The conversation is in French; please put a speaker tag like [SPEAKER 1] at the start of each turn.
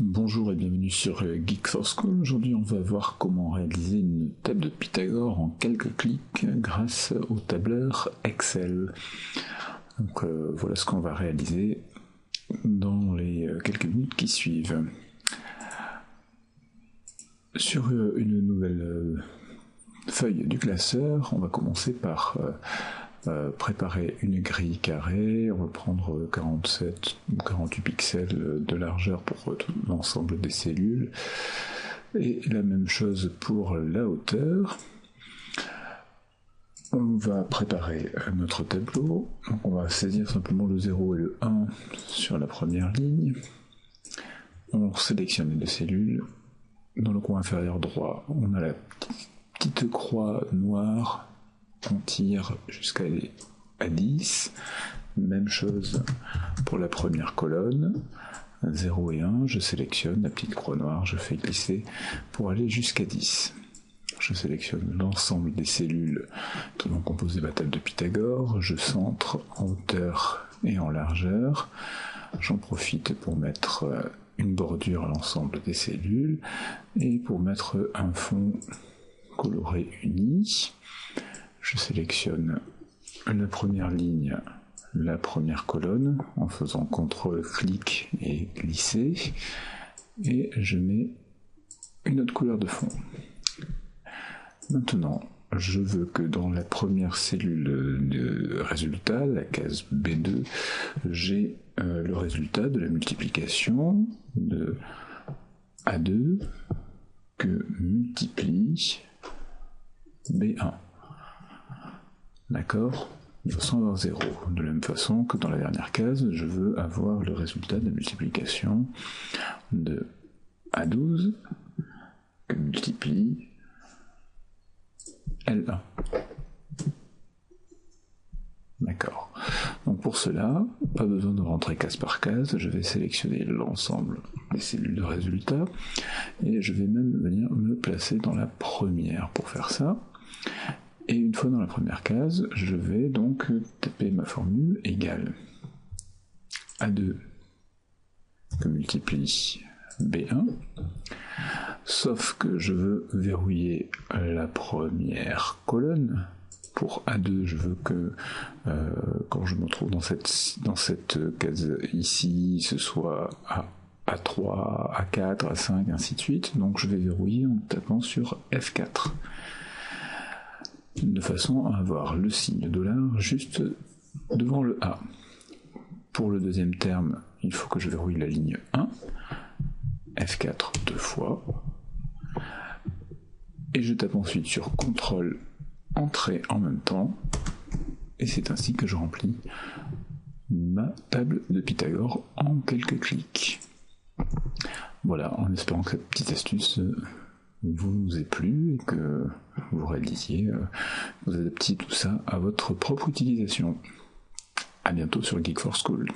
[SPEAKER 1] Bonjour et bienvenue sur Geek for School. Aujourd'hui, on va voir comment réaliser une table de Pythagore en quelques clics grâce au tableur Excel. Donc voilà ce qu'on va réaliser dans les quelques minutes qui suivent. Sur une nouvelle feuille du classeur, on va commencer par préparer une grille carrée. On va prendre 47 ou 48 pixels de largeur pour l'ensemble des cellules. Et la même chose pour la hauteur. On va préparer notre tableau. Donc on va saisir simplement le 0 et le 1 sur la première ligne. On sélectionne les deux cellules. Dans le coin inférieur droit, on a la petite croix noire. On tire jusqu'à 10. Même chose pour la première colonne. 0 et 1, je sélectionne la petite croix noire, je fais glisser pour aller jusqu'à 10. Je sélectionne l'ensemble des cellules qui vont composer ma table de Pythagore. Je centre en hauteur et en largeur. J'en profite pour mettre une bordure à l'ensemble des cellules et pour mettre un fond coloré uni. Je sélectionne la première ligne, la première colonne en faisant CTRL-clic et glisser, et je mets une autre couleur de fond. Maintenant, je veux que dans la première cellule de résultat, la case B2, j'ai le résultat de la multiplication de A2 que multiplie B1. D'accord ? De façon à avoir 0. De la même façon que dans la dernière case, je veux avoir le résultat de la multiplication de A12 que multiplie L1. D'accord. Donc pour cela, pas besoin de rentrer case par case, je vais sélectionner l'ensemble des cellules de résultat et je vais même venir me placer dans la première pour faire ça. Et une fois dans la première case, je vais donc taper ma formule égale A2 que multiplie B1, sauf que je veux verrouiller la première colonne. Pour A2, je veux que quand je me retrouve dans cette case ici, ce soit A3, A4, A5, ainsi de suite. Donc je vais verrouiller en tapant sur F4. De façon à avoir le signe $ juste devant le A. Pour le deuxième terme, il faut que je verrouille la ligne 1, F4 deux fois, et je tape ensuite sur CTRL Entrée en même temps, et c'est ainsi que je remplis ma table de Pythagore en quelques clics. Voilà, en espérant que cette petite astuce vous ait plu et que vous réalisiez, vous adaptiez tout ça à votre propre utilisation. À bientôt sur Geek for School.